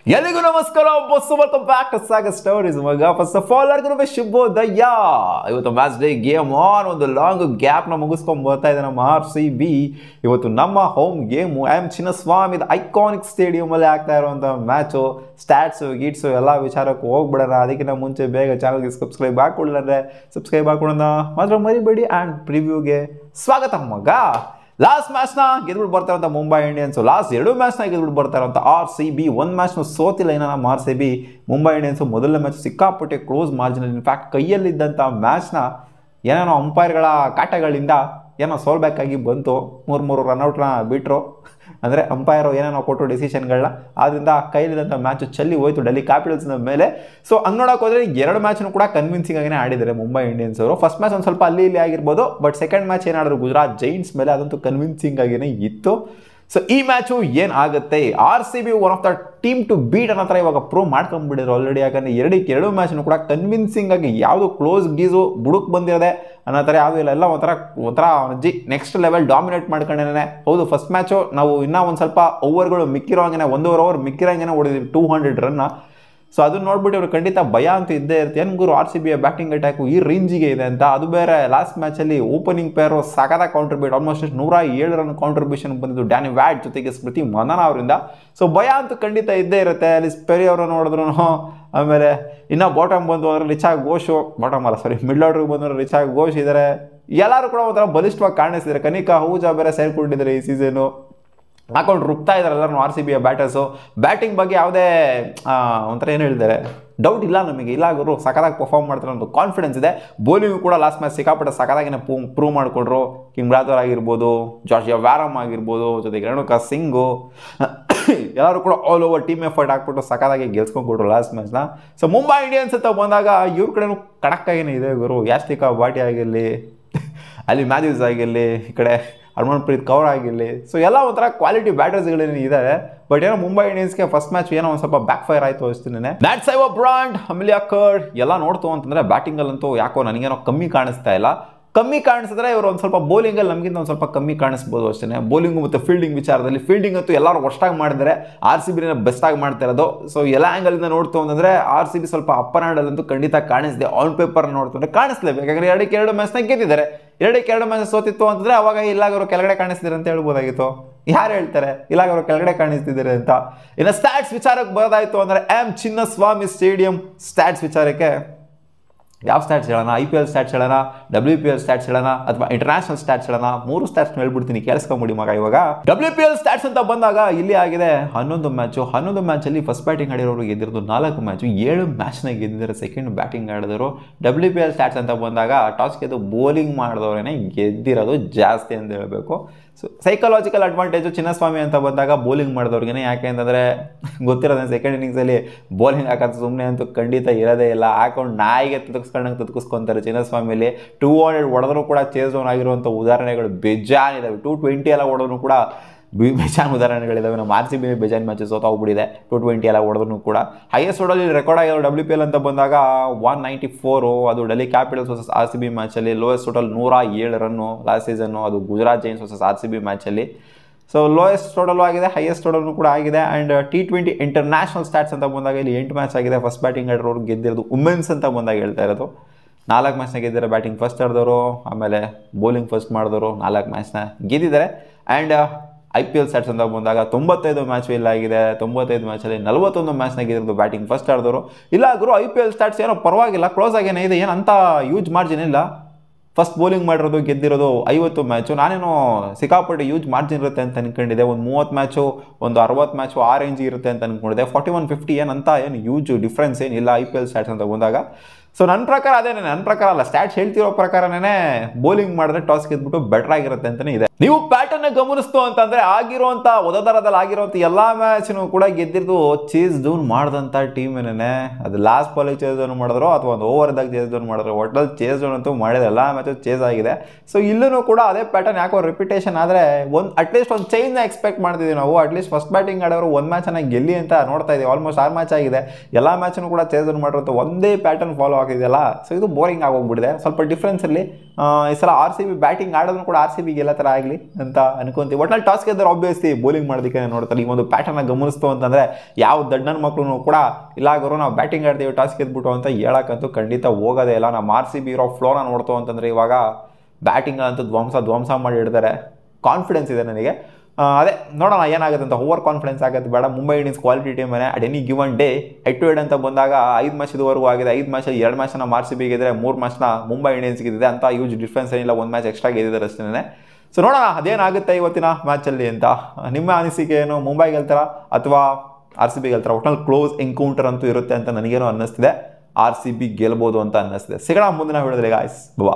ಎಲ್ಲಿಗೂ ನಮಸ್ಕಾರ boss welcome back to Saga stories ಮಗ. ಫಸ್ಟ್ ಆಫ್ ಆಲ್ ಎಲ್ಲರಿಗೂ ಶುಭೋದಯ. ಇವತ್ತು ಮ್ಯಾಚ್ ಡೇ ಗೇಮ್ ಆನ್. ಒಂದು ಲಾಂಗ್ ಗ್ಯಾಪ್ನ ಮುಗಿಸ್ಕೊಂಡು ಬರ್ತಾ ಇದೆ ನಮ್ಮ RCB. ಇವತ್ತು ನಮ್ಮ ಹೋಮ್ ಗೇಮು ಚಿನ್ನಸ್ವಾಮಿ ಐಕಾನಿಕ್ ಸ್ಟೇಡಿಯಮಲ್ಲಿ ಆಗ್ತಾ ಇರುವಂಥ ಮ್ಯಾಚು. ಸ್ಟ್ಯಾಟ್ಸು ಗೀಟ್ಸು ಎಲ್ಲ ವಿಚಾರಕ್ಕೂ ಹೋಗ್ಬಿಡೋಣ. ಅದಕ್ಕಿಂತ ಮುಂಚೆ ಬೇಗ ಚಾನಲ್ಗೆ ಸಬ್ಸ್ಕ್ರೈಬ್ ಹಾಕೊಳ್ಳೋಣ. ಸಬ್ಸ್ಕ್ರೈಬ್ ಹಾಕೊಳ್ಳೋಣ ಮಾತ್ರ ಮರಿಬೇಡಿ. ಆ್ಯಂಡ್ ಪ್ರಿವ್ಯೂಗೆ ಸ್ವಾಗತ ಮಗ. ಲಾಸ್ಟ್ ಮ್ಯಾಚ್ನ ಗೆದ್ಬಿಟ್ಟು ಬರ್ತಾ ಇರೋಂಥ ಮುಂಬೈ ಇಂಡಿಯನ್ಸು, ಲಾಸ್ಟ್ 2 ಮ್ಯಾಚ್ನ ಗೆದ್ಬಿಟ್ಟು ಬರ್ತಾ ಇರೋಂಥ RCB. ಒಂದು ಮ್ಯಾಚ್ನ ಸೋತಿಲ್ಲ ಇನ್ನು ನಮ್ಮ RCB. ಮುಂಬೈ ಇಂಡಿಯನ್ಸು ಮೊದಲನೇ ಮ್ಯಾಚ್ ಸಿಕ್ಕಾಪಟ್ಟೆ ಕ್ಲೋಸ್ ಮಾರ್ಜಿನಲ್ಲಿ, ಇನ್ಫ್ಯಾಕ್ಟ್ ಕೈಯಲ್ಲಿದ್ದಂಥ ಮ್ಯಾಚ್ನ ಏನೇನೋ ಅಂಪೈರ್ಗಳ ಕಾಟಗಳಿಂದ ಏನೋ ಸೋಲ್ಬೇಕಾಗಿ ಬಂತು. 3 ರನ್ಔಟ್ನ ಬಿಟ್ಟರು, ಅಂದರೆ ಅಂಪೈರು ಏನೇನೋ ಕೊಟ್ಟರು ಡಿಸಿಷನ್ಗಳನ್ನ. ಆದ್ದರಿಂದ ಕೈಲಿದ್ದಂಥ ಮ್ಯಾಚು ಚೆಲ್ಲಿ ಹೋಯ್ತು ಡೆಲ್ಲಿ ಕ್ಯಾಪಿಟಲ್ಸ್ನ ಮೇಲೆ. ಸೊ ಹಂಗೆ ನೋಡೋಕೆ ಹೋದರೆ 2 ಮ್ಯಾಚ್ನು ಕೂಡ ಕನ್ವಿನ್ಸಿಂಗ್ ಆಗಿನೇ ಆಡಿದ್ದಾರೆ ಮುಂಬೈ ಇಂಡಿಯನ್ಸ್ ಅವರು. ಫಸ್ಟ್ ಮ್ಯಾಚ್ ಒಂದು ಸ್ವಲ್ಪ ಅಲ್ಲಿ ಇಲ್ಲಿ ಆಗಿರ್ಬೋದು, ಬಟ್ ಸೆಕೆಂಡ್ ಮ್ಯಾಚ್ ಏನಾದರೂ ಗುಜರಾತ್ ಜೈಂಟ್ಸ್ ಮೇಲೆ ಅದಂತೂ ಕನ್ವಿನ್ಸಿಂಗ್ ಆಗಿನೇ ಇತ್ತು. ಸೊ ಈ ಮ್ಯಾಚು ಏನಾಗುತ್ತೆ, RCB one of the team to beat ಅನ್ನೋ ಥರ ಇವಾಗ ಪ್ರೂವ್ ಮಾಡ್ಕೊಂಡ್ಬಿಟ್ಟಿದ್ರು ಆಲ್ರೆಡಿ. ಯಾಕಂದರೆ 2 ಮ್ಯಾಚ್ನು ಕೂಡ ಕನ್ವಿನ್ಸಿಂಗ್ ಆಗಿ ಯಾವುದು ಕ್ಲೋಸ್ ಗೀಸು ಬುಡುಕ್ ಬಂದಿರೋದೆ ಅನ್ನೋ ಥರ ಯಾವುದೂ ಇಲ್ಲ. ಎಲ್ಲ ಒಂಥರ ನೆಕ್ಸ್ಟ್ ಲೆವೆಲ್ ಡಾಮಿನೇಟ್ ಮಾಡ್ಕೊಂಡೇನೆ. ಹೌದು, ಫಸ್ಟ್ ಮ್ಯಾಚು ನಾವು ಇನ್ನೂ ಒಂದು ಸ್ವಲ್ಪ ಓವರ್ಗಳು ಮಿಕ್ಕಿರೋ ಹಂಗೆ 1 ಓವರ್ ಮಿಕ್ಕಿರೋ ಹಂಗೆ ಹೊಡೆದಿದ್ವಿ 200 ರನ್ನ. ಸೊ ಅದನ್ನ ನೋಡ್ಬಿಟ್ಟು ಇವರು ಖಂಡಿತ ಭಯ ಅಂತ ಇದ್ದೇ ಇರುತ್ತೆ. ಏನು ಗುರು RCBಯ ಬ್ಯಾಟಿಂಗ್ ಅಟ್ಯಾಕು ಈ ರೇಂಜಿಗೆ ಇದೆ ಅಂತ. ಅದು ಬೇರೆ ಲಾಸ್ಟ್ ಮ್ಯಾಚಲ್ಲಿ ಓಪನಿಂಗ್ ಪೇರು ಸಖತ್ತಾಗಿ ಕಾಂಟ್ರಿಬ್ಯೂಟ್, ಆಲ್ಮೋಸ್ಟ್ 107 ರನ್ ಕಾಂಟ್ರಿಬ್ಯೂಷನ್ ಬಂದಿದ್ದು ಡ್ಯಾನಿ ವ್ಯಾಟ್ ಜೊತೆಗೆ ಸ್ಮೃತಿ ಮಂದನ ಅವರಿಂದ. ಸೊ ಭಯ ಅಂತೂ ಖಂಡಿತ ಇದ್ದೇ ಇರುತ್ತೆ. ಅಲ್ಲಿ ಸ್ಪೆರಿ ಅವರು ನೋಡಿದ್ರು, ಆಮೇಲೆ ಇನ್ನೂ ಬಾಟಮ್ ಬಂದು ಅಂದರೆ ರಿಚಾ ಘೋಷು, ಮಿಡ್ಲ್ ಆರ್ಡ್ರಿಗೆ ಬಂದರು ರಿಚಾ ಘೋಷ್ ಇದ್ದಾರೆ. ಎಲ್ಲರೂ ಕೂಡ ಒಂಥರ ಬಲಿಷ್ಠವಾಗಿ ಕಾಣಿಸ್ತಿದ್ದಾರೆ. ಕನಿಕಾ ಹೂಜಾ ಬೇರೆ ಸೇರ್ಕೊಂಡಿದ್ದಾರೆ ಈ ಸೀಸನು. ಹಾಕೊಂಡು ರುಬ್ತಾ ಇದ್ದಾರೆ ಎಲ್ಲರೂ RCBಯ ಬ್ಯಾಟರ್ಸು. ಬ್ಯಾಟಿಂಗ್ ಬಗ್ಗೆ ಯಾವುದೇ ಒಂಥರ ಏನು ಹೇಳಿದ್ದಾರೆ ಡೌಟ್ ಇಲ್ಲ ನಮಗೆ. ಇಲ್ಲ ಗುರು ಸಖತ್ತಾಗಿ ಪರ್ಫಾರ್ಮ್ ಮಾಡ್ತಾರೆ ಅಂತ ಕಾನ್ಫಿಡೆನ್ಸ್ ಇದೆ. ಬೌಲಿಂಗು ಕೂಡ ಲಾಸ್ಟ್ ಮ್ಯಾಚ್ ಸಿಕ್ಕಾಪಟ್ಟೆ ಸಖತ್ತಾಗಿನೇ ಪ್ರೂವ್ ಮಾಡಿಕೊಂಡ್ರು. ಕಿಂಗ್ ರಾಥೋರ್ ಆಗಿರ್ಬೋದು, ಜಾರ್ಜಿಯಾ ವ್ಯಾರಮ್ ಆಗಿರ್ಬೋದು, ಜೊತೆಗೆ ರೇಣುಕಾ ಸಿಂಗು, ಎಲ್ಲರೂ ಕೂಡ ಆಲ್ ಓವರ್ ಟೀಮ್ ಎಫರ್ಟ್ ಹಾಕ್ಬಿಟ್ಟು ಸಖತ್ತಾಗಿ ಗೆಲ್ಸ್ಕೊಂಡ್ಬಿಟ್ರು ಲಾಸ್ಟ್ ಮ್ಯಾಚ್ನ. ಸೊ ಮುಂಬೈ ಇಂಡಿಯನ್ಸ್ ಅಂತ ಬಂದಾಗ ಇವ್ರ ಕಡೆನೂ ಕಡಕ್ಕಾಗೇನೆ ಇದೆ ಗುರು. ಯಾಸ್ತಿಕಾ ಬಾಟಿ ಆಗಿರಲಿ, ಅಲ್ಲಿ ಮ್ಯಾಥ್ಯೂಸ್ ಆಗಿರಲಿ, ಈ ಕಡೆ ಹರ್ಮನ್ಪ್ರೀತ್ ಕೌರ್ ಆಗಿರಲಿ. ಸೊ ಎಲ್ಲ ಒಂಥರ ಕ್ವಾಲಿಟಿ ಬ್ಯಾಟರ್ಸ್ಗಳೇನು ಇದ್ದಾರೆ. ಬಟ್ ಏನೋ ಮುಂಬೈ ಇಂಡಿಯನ್ಸ್ಗೆ ಫಸ್ಟ್ ಮ್ಯಾಚ್ ಏನೋ ಒಂದು ಸ್ವಲ್ಪ ಬ್ಯಾಕ್ ಫೈರ್ ಆಯಿತು ಅಷ್ಟೇನೆ. ಮ್ಯಾಟ್ ಸೈವ ಬ್ರಾಂಡ್, ಅಮಿಲಿಯಾ ಕರ್ಡ್ ಎಲ್ಲ ನೋಡ್ತು ಅಂತಂದರೆ ಬ್ಯಾಟಿಂಗಲ್ಲಂತೂ ಯಾಕೋ ನನಗೇನೋ ಕಮ್ಮಿ ಕಾಣಿಸ್ತಾ ಇಲ್ಲ. ಕಮ್ಮಿ ಕಾಣಿಸಿದ್ರೆ ಇವರು ಒಂದು ಸ್ವಲ್ಪ ಬೌಲಿಂಗಲ್ಲಿ ನಮಗಿಂತ ಒಂದು ಸ್ವಲ್ಪ ಕಮ್ಮಿ ಕಾಣಿಸ್ಬೋದು ಅಷ್ಟೇ. ಬೌಲಿಂಗು ಮತ್ತು ಫೀಲ್ಡಿಂಗ್ ವಿಚಾರದಲ್ಲಿ ಫೀಲ್ಡಿಂಗ್ ಅಂತೂ ಎಲ್ಲರೂ ಒಷ್ಟಾಗಿ ಮಾಡಿದರೆ RCBನ ಬೆಸ್ಟಾಗಿ ಮಾಡ್ತಾ ಇರೋದು. ಸೊ ಎಲ್ಲ ಆ್ಯಂಗಲಿಂದ ನೋಡ್ತು ಅಂತಂದರೆ RCB ಸ್ವಲ್ಪ ಅಪ್ಪರ್ ಹ್ಯಾಂಡಲ್ಲಂತೂ ಖಂಡಿತ ಕಾಣಿಸಿದೆ. ಆನ್ ಪೇಪರ್ ನೋಡ್ತು ಅಂದರೆ ಕಾಣಿಸ್ಲೇಬೇಕು. ಯಾಕಂದರೆ 2 ಮ್ಯಾಚ್ನ ಗೆದ್ದಿದ್ದಾರೆ. 2 ಮ್ಯಾಚ್ ಸೋತಿತ್ತು ಅಂತಂದರೆ ಅವಾಗ ಇಲ್ಲಾಗವರು ಕೆಳಗಡೆ ಕಾಣಿಸ್ತಿದ್ದಾರೆ ಅಂತ ಹೇಳ್ಬೋದಾಗಿತ್ತು. ಯಾರು ಹೇಳ್ತಾರೆ ಇಲ್ಲಾಗವರು ಕೆಳಗಡೆ ಕಾಣಿಸ್ತಿದ್ದಾರೆ ಅಂತ. ಇನ್ನು ಸ್ಟ್ಯಾಟ್ಸ್ ವಿಚಾರಕ್ಕೆ ಬರೋದಾಯಿತು ಅಂದರೆ ಚಿನ್ನಸ್ವಾಮಿ ಸ್ಟೇಡಿಯಂ ಸ್ಟ್ಯಾಟ್ಸ್ ವಿಚಾರಕ್ಕೆ ಯಾವ ಸ್ಟ್ಯಾಟ್ಸ್ ಹೇಳೋಣ? IPL ಸ್ಟ್ಯಾಟ್ಸ್ ಹೇಳೋಣ, WPL ಸ್ಟ್ಯಾಟ್ಸ್ ಹೇಳೋಣ, ಅಥವಾ ಇಂಟರ್ನ್ಯಾಷನಲ್ ಸ್ಟ್ಯಾಟ್ಸ್ ಹೇಳೋಣ? 3 ಸ್ಟ್ಯಾಟ್ಸ್ ಹೇಳ್ಬಿಡ್ತೀನಿ, ಕೇಳಿಸ್ಕೊಂಬಿಡಿ ಮಗ. ಇವಾಗ WPL ಸ್ಟ್ಯಾಟ್ಸ್ ಅಂತ ಬಂದಾಗ ಇಲ್ಲಿ ಆಗಿದೆ 11 ಮ್ಯಾಚು. 11 ಮ್ಯಾಚಲ್ಲಿ ಫಸ್ಟ್ ಬ್ಯಾಟಿಂಗ್ ಆಡಿರೋರು ಗೆದ್ದಿರೋದು 4 ಮ್ಯಾಚು, 7 ಮ್ಯಾಚ್ನ ಗೆದ್ದಿದ್ದಾರೆ ಸೆಕೆಂಡ್ ಬ್ಯಾಟಿಂಗ್ ಆಡಿದವರು. WPL ಸ್ಟ್ಯಾಟ್ಸ್ ಅಂತ ಬಂದಾಗ ಟಾಸ್ ಗೆದ್ದು ಬೌಲಿಂಗ್ ಮಾಡಿದವರೇ ಗೆದ್ದಿರೋದು ಜಾಸ್ತಿ ಅಂತ ಹೇಳಬೇಕು. ಸೊ ಸೈಕಲಾಜಿಕಲ್ ಅಡ್ವಾಂಟೇಜು ಚಿನ್ನಸ್ವಾಮಿ ಅಂತ ಬಂದಾಗ ಬೌಲಿಂಗ್ ಮಾಡಿದವ್ರಿಗೆ. ಯಾಕೆ ಅಂತಂದರೆ ಗೊತ್ತಿರೋದೇ ಸೆಕೆಂಡ್ ಇನ್ನಿಂಗ್ಸಲ್ಲಿ ಬೌಲಿಂಗ್ ಹಾಕೋದು ಸುಮ್ಮನೆ ಅಂತೂ ಖಂಡಿತ ಇರೋದೇ ಇಲ್ಲ. ಹಾಕೊಂಡು ನಾಯಿಗೆ ತುದುಕಿಸ್ಕೊಂತಾರೆ ಚಿನ್ನಸ್ವಾಮಿಯಲ್ಲಿ. 200 ಹೊಡೆದ್ರು ಕೂಡ ಚೇಸ್ ಡೌನ್ ಆಗಿರುವಂಥ ಉದಾಹರಣೆಗಳು ಬೇಜಾನಿದ್ದಾವೆ. 220 ಎಲ್ಲ ಹೊಡೆದ್ರು ಕೂಡ ಬೇಜಾನ್ ಉದಾಹರಣೆಗಳಿದ್ದಾವೆ. ನಮ್ಮ RCB ಬೇಜಾನ್ ಮ್ಯಾಚಸ್ ಹೋಗ್ಬಿಟ್ಟಿದೆ 220 ಎಲ್ಲ ಹೊಡೆದ್ರು ಕೂಡ. ಹೈಯೆಸ್ಟ್ ಹೊಡಲ್ಲಿ ರೆಕಾರ್ಡ್ ಆಗಿರೋ WPL ಅಂತ ಬಂದಾಗ 194, ಅದು ಡೆಲ್ಲಿ ಕ್ಯಾಪಿಟಲ್ಸ್ ವರ್ಸಸ್ RCB ಮ್ಯಾಚಲ್ಲಿ. Lowest total 107 run last season, ಅದು ಗುಜರಾತ್ ಜೈಂಟ್ಸ್ ವರ್ಸಸ್ RCB ಮ್ಯಾಚಲ್ಲಿ. ಸೊ ಲೋಯೆಸ್ಟ್ ಟೋಟಲು ಆಗಿದೆ, ಹೈಯೆಸ್ಟ್ ಟೋಟಲ್ನು ಕೂಡ ಆಗಿದೆ. ಆ್ಯಂಡ್ T20 ಇಂಟರ್ನ್ಯಾಷನಲ್ ಸ್ಟ್ಯಾಟ್ಸ್ ಅಂತ ಬಂದಾಗ ಇಲ್ಲಿ 8 ಮ್ಯಾಚ್ ಆಗಿದೆ. ಫಸ್ಟ್ ಬ್ಯಾಟಿಂಗ್ ಆಡಿರೋರು ಗೆದ್ದಿರೋದು ವುಮೆನ್ಸ್ ಅಂತ ಬಂದಾಗ ಹೇಳ್ತಾ ಇರೋದು. 4 ಮ್ಯಾಚ್ನ ಗೆದ್ದಿದ್ದಾರೆ. ಬ್ಯಾಟಿಂಗ್ ಫಸ್ಟ್ ಆಡಿದವರು, ಆಮೇಲೆ ಬೌಲಿಂಗ್ ಫಸ್ಟ್ ಮಾಡಿದವರು 4 ಮ್ಯಾಚ್ನ ಗೆದ್ದಿದ್ದಾರೆ. ಆ್ಯಂಡ್ IPL ಸ್ಟ್ಯಾಟ್ಸ್ ಅಂತ ಬಂದಾಗ 95 ಮ್ಯಾಚ್ ಇಲ್ಲ ಆಗಿದೆ. 95 ಮ್ಯಾಚಲ್ಲಿ 41 ಮ್ಯಾಚ್ನ ಗೆದ್ದಿರೋದು ಬ್ಯಾಟಿಂಗ್ ಫಸ್ಟ್ ಆಡಿದವರು. ಇಲ್ಲ ಗುರು IPL ಸ್ಟ್ಯಾಟ್ಸ್ ಏನೋ ಪರವಾಗಿಲ್ಲ, ಕ್ಲೋಸ್ ಆಗೇನೇ ಇದೆ, ಏನಂತ ಯೂಜ್ ಮಾರ್ಜಿನ್ ಇಲ್ಲ. ಫಸ್ಟ್ ಬೌಲಿಂಗ್ ಮಾಡಿರೋದು ಗೆದ್ದಿರೋದು 50 ಮ್ಯಾಚು. ನಾನೇನು ಸಿಕ್ಕಾಪಟ್ಟೆ ಯೂಜ್ ಮಾರ್ಜಿನ್ ಇರುತ್ತೆ ಅಂತ ಅನ್ಕೊಂಡಿದ್ದೆ. ಒಂದು 30 ಮ್ಯಾಚು, ಒಂದು 60 ಮ್ಯಾಚು ಆ ರೇಂಜ್ ಇರುತ್ತೆ ಅಂತ ಅಂದ್ಕೊಂಡಿದ್ದೆ. 41-50 ಏನಂತ ಏನು ಯೂಜ್ ಡಿಫ್ರೆನ್ಸ್ ಏನಿಲ್ಲ IPL ಸ್ಟ್ಯಾಟ್ಸ್ ಅಂತ ಬಂದಾಗ. ಸೊ ನನ್ನ ಪ್ರಕಾರ ಅದೇನೇ, ನನ್ನ ಪ್ರಕಾರ ಅಲ್ಲ, ಸ್ಟ್ಯಾಟ್ಸ್ ಹೇಳ್ತಿರೋ ಪ್ರಕಾರನೇ ಬೌಲಿಂಗ್ ಮಾಡಿದ್ರೆ ಟಾಸ್ ಗೆದ್ಬಿಟ್ಟು ಬೆಟರ್ ಆಗಿರುತ್ತೆ ಅಂತಲೇ ಇದೆ. ನೀವು ಪ್ಯಾಟರ್ನ್ ಗಮನಿಸ್ತು ಅಂತಂದರೆ ಆಗಿರುವಂಥ ವದೋದರದಲ್ಲಿ ಆಗಿರುವಂಥ ಎಲ್ಲ ಮ್ಯಾಚ್ನು ಕೂಡ ಗೆದ್ದಿದ್ದು ಚೇಸ್ ಡೌನ್ ಮಾಡಿದಂಥ ಟೀಮೇನೇ. ಅದು ಲಾಸ್ಟ್ ಬಾಲಿಗೆ ಚೇಸ್ ಡೌನ್ ಮಾಡಿದ್ರು ಅಥವಾ ಒಂದು ಓವರ್ದಾಗ ಚೇಸ್ ಡೌನ್ ಮಾಡಿದ್ರು, ಒಟ್ಟಲ್ಲಿ ಚೇಸ್ ಡೌನ್ ಅಂತೂ ಮಾಡಿದ್ರೆ ಎಲ್ಲ ಮ್ಯಾಚು ಚೇಸ್ ಆಗಿದೆ. ಸೊ ಇಲ್ಲೂ ಕೂಡ ಅದೇ ಪ್ಯಾಟರ್ನ್ ಯಾಕೋ ರಿಪಿಟೇಷನ್ ಆದರೆ ಅಟ್ಲೀಸ್ಟ್ ಒಂದು ಚೇಂಜ್ನ ಎಕ್ಸ್ಪೆಕ್ಟ್ ಮಾಡ್ತಿದ್ದೀವಿ ನಾವು. ಅಟ್ಲೀಸ್ಟ್ ಫಸ್ಟ್ ಬ್ಯಾಟಿಂಗ್ ಆಡೋರು 1 ಮ್ಯಾಚನ್ನು ಗೆಲ್ಲಿ ಅಂತ ನೋಡ್ತಾ ಇದ್ದೀವಿ. ಆಲ್ಮೋಸ್ಟ್ 6 ಮ್ಯಾಚ್ ಆಗಿದೆ, ಎಲ್ಲ ಮ್ಯಾಚನ್ನು ಕೂಡ ಚೇಸ್ ಡೌನ್ ಮಾಡಿರೋ ಒಂದೇ ಪ್ಯಾಟರ್ನ್ ಫಾಲೋ ಆಗ್ತಿದೆಯಲ್ಲ, ಸೊ ಇದು ಬೋರಿಂಗ್ ಆಗೋಗ್ಬಿಟ್ಟಿದೆ. ಸ್ವಲ್ಪ ಡಿಫ್ರೆನ್ಸಲ್ಲಿ ಈ ಸಲ RCB ಬ್ಯಾಟಿಂಗ್ ಆಡೋದನ್ನು ಕೂಡ RCB ಗೆಲ್ಲ ಥರ ಆಗಲಿ ಅಂತ ಅನ್ಕೊಂತೀವಿ. ಒಟ್ನಲ್ಲಿ ಟಾಸ್ ಗೆದ್ದರೆ ಆಬ್ವಿಯಸ್ಲಿ ಬೌಲಿಂಗ್ ಮಾಡೋದಕ್ಕೆ ನೋಡ್ತಾರೆ. ಈ ಒಂದು ಪ್ಯಾಟರ್ನ ಗಮನಿಸ್ತು ಅಂತಂದರೆ ಯಾವ ದಡ್ಡನ ಮಕ್ಕಳು ಕೂಡ ಇಲ್ಲ ಗುರು ನಾವು ಬ್ಯಾಟಿಂಗ್ ಆಡ್ತೀವಿ ಟಾಸ್ ಗೆದ್ಬಿಟ್ಟು ಅಂತ ಹೇಳೋಕ್ಕಂತೂ ಖಂಡಿತ ಹೋಗೋದೇ ಇಲ್ಲ. ನಮ್ಮ RCB ಇರೋ ಫ್ಲೋನ ನೋಡ್ತು ಅಂತಂದರೆ ಇವಾಗ ಬ್ಯಾಟಿಂಗ್ ಅಂತೂ ಧ್ವಂಸ ಮಾಡಿ ಇಡ್ತಾರೆ. ಕಾನ್ಫಿಡೆನ್ಸ್ ಇದೆ ನನಗೆ. ಅದೇ ನೋಡೋಣ ಏನಾಗುತ್ತೆ ಅಂತ. ಓವರ್ ಕಾನ್ಫಿಡೆನ್ಸ್ ಆಗುತ್ತೆ ಬೇಡ. ಮುಂಬೈ ಇಂಡಿಯನ್ಸ್ ಕ್ವಾಲಿಟಿ ಟೀಮೇ. At any given day head to head ಅಂತ ಬಂದಾಗ 5 ಮ್ಯಾಚ್ ಇದುವರೆಗೂ ಆಗಿದೆ. 5 ಮ್ಯಾಚಲ್ಲಿ 2 ಮ್ಯಾಚ್ನ RCB ಗೆದ್ದರೆ 3 ಮ್ಯಾಚ್ನ ಮುಂಬೈ ಇಂಡಿಯನ್ಸ್ ಗೆದ್ದಿದೆ ಅಂತ ಯೂಜ್ ಡಿಫ್ರೆನ್ಸ್ ಏನಿಲ್ಲ. 1 ಮ್ಯಾಚ್ ಎಕ್ಸ್ಟ್ರಾ ಗೆದ್ದಿದ್ದಾರೆ ಅಷ್ಟೇ. ಸೊ ನೋಡೋಣ ಅದೇನಾಗುತ್ತೆ ಇವತ್ತಿನ ಮ್ಯಾಚಲ್ಲಿ ಅಂತ. ನಿಮ್ಮ ಅನಿಸಿಕೆ ಏನು? ಮುಂಬೈ ಗೆಲ್ತಾರ ಅಥವಾ RCB ಗೆಲ್ತಾರ? ಒಟ್ನಲ್ಲಿ ಕ್ಲೋಸ್ ಎನ್ಕೌಂಟರ್ ಅಂತೂ ಇರುತ್ತೆ ಅಂತ ನನಗೇನೋ ಅನ್ನಿಸ್ತಿದೆ. RCB ಗೆಲ್ಬೋದು ಅಂತ ಅನ್ನಿಸ್ತಿದೆ. ಸಿಗೋಣ ಮುಂದಿನ ವಿಡಿಯೋದಲ್ಲಿ ಗಾಯ್ಸ್. ಬಾ.